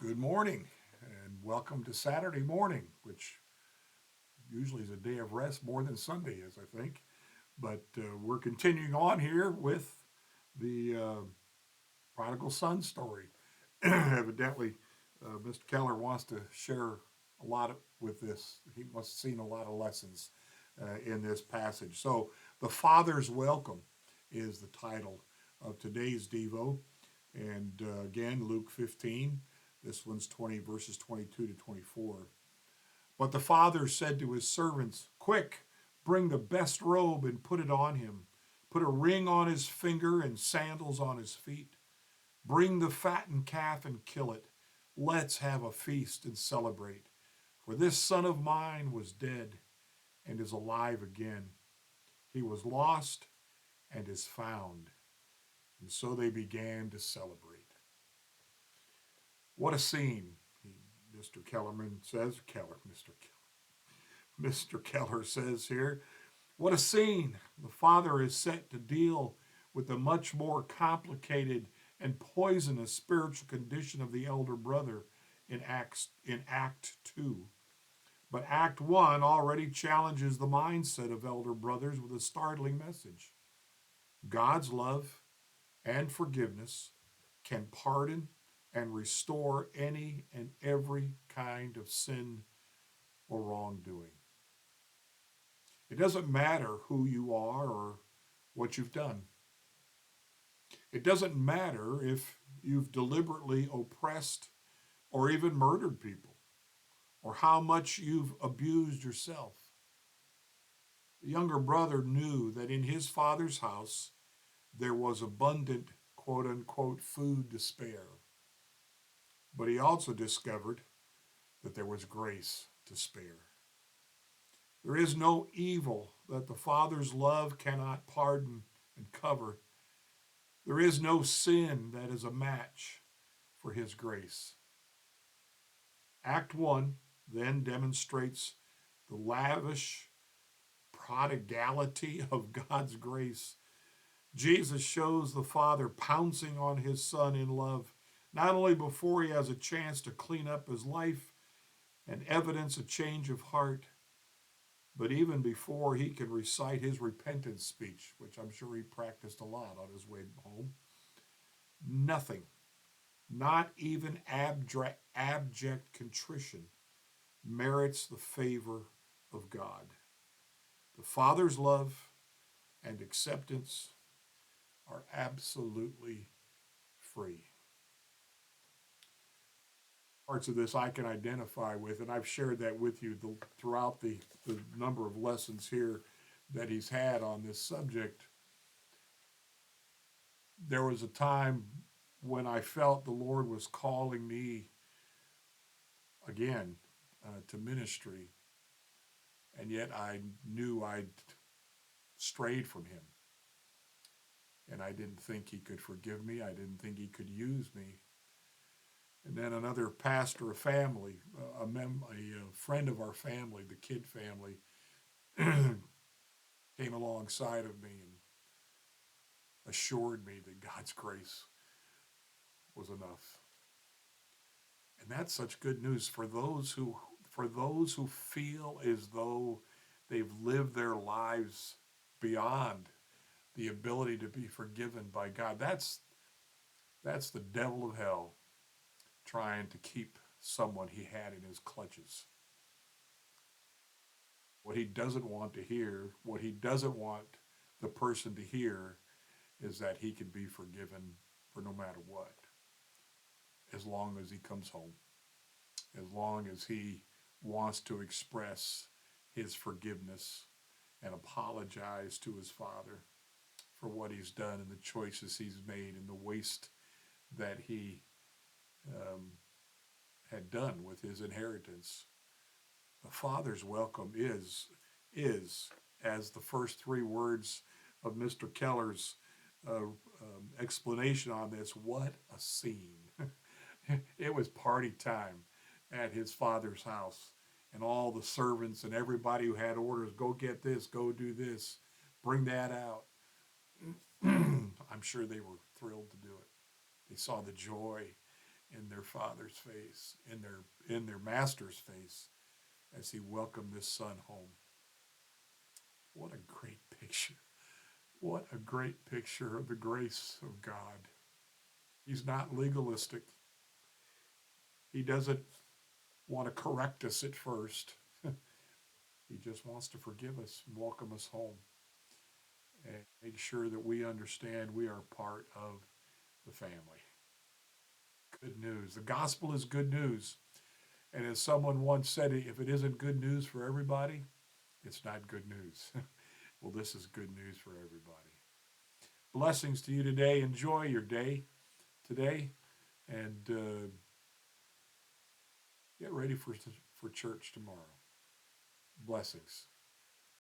Good morning and welcome to Saturday morning, which usually is a day of rest more than Sunday is, I think. But we're continuing on here with the prodigal son story. Evidently, Mr. Keller wants to share a lot with this. He must have seen a lot of lessons in this passage. So, The Father's Welcome is the title of today's Devo. And again, Luke 15. This one's 20 verses 22 to 24. But the father said to his servants, "Quick, bring the best robe and put it on him. Put a ring on his finger and sandals on his feet. Bring the fattened calf and kill it. Let's have a feast and celebrate. For this son of mine was dead and is alive again. He was lost and is found." And so they began to celebrate. What a scene, Mr. Kellerman says. Mr. Keller says here. What a scene. The father is set to deal with the much more complicated and poisonous spiritual condition of the elder brother in Act 2. But Act 1 already challenges the mindset of elder brothers with a startling message. God's love and forgiveness can pardon and restore any and every kind of sin or wrongdoing. It doesn't matter who you are or what you've done. It doesn't matter if you've deliberately oppressed or even murdered people or how much you've abused yourself. The younger brother knew that in his father's house there was abundant, quote unquote, food to spare. But he also discovered that there was grace to spare. There is no evil that the Father's love cannot pardon and cover. There is no sin that is a match for his grace. Act 1 then demonstrates the lavish prodigality of God's grace. Jesus shows the Father pouncing on his Son in love, not only before he has a chance to clean up his life and evidence a change of heart, but even before he can recite his repentance speech, which I'm sure he practiced a lot on his way home. Nothing, not even abject contrition, merits the favor of God. The Father's love and acceptance are absolutely free. Parts of this I can identify with, and I've shared that with you throughout the number of lessons here that he's had on this subject. There was a time when I felt the Lord was calling me again to ministry, and yet I knew I'd strayed from him. And I didn't think he could forgive me. I didn't think he could use me. And then another pastor of family, a friend of our family, the Kidd family, came alongside of me and assured me that God's grace was enough. And that's such good news for those who feel as though they've lived their lives beyond the ability to be forgiven by God. That's the devil of hell trying to keep someone he had in his clutches. What he doesn't want to hear, what he doesn't want the person to hear, is that he can be forgiven for no matter what, as long as he comes home, as long as he wants to express his forgiveness and apologize to his father for what he's done and the choices he's made and the waste that he had done with his inheritance. The Father's welcome is, as the first three words of Mr. Keller's explanation on this, what a scene. It was party time at his father's house, and all the servants and everybody who had orders, go get this, go do this, bring that out. I'm sure they were thrilled to do it. They saw the joy in their father's face, in their master's face, as he welcomed this son home. What a great picture. What a great picture of the grace of God. He's not legalistic. He doesn't want to correct us at first. He just wants to forgive us and welcome us home and make sure that we understand we are part of the family. Good news. The gospel is good news. And as someone once said, if it isn't good news for everybody, it's not good news. Well, this is good news for everybody. Blessings to you today. Enjoy your day today and get ready for church tomorrow. Blessings.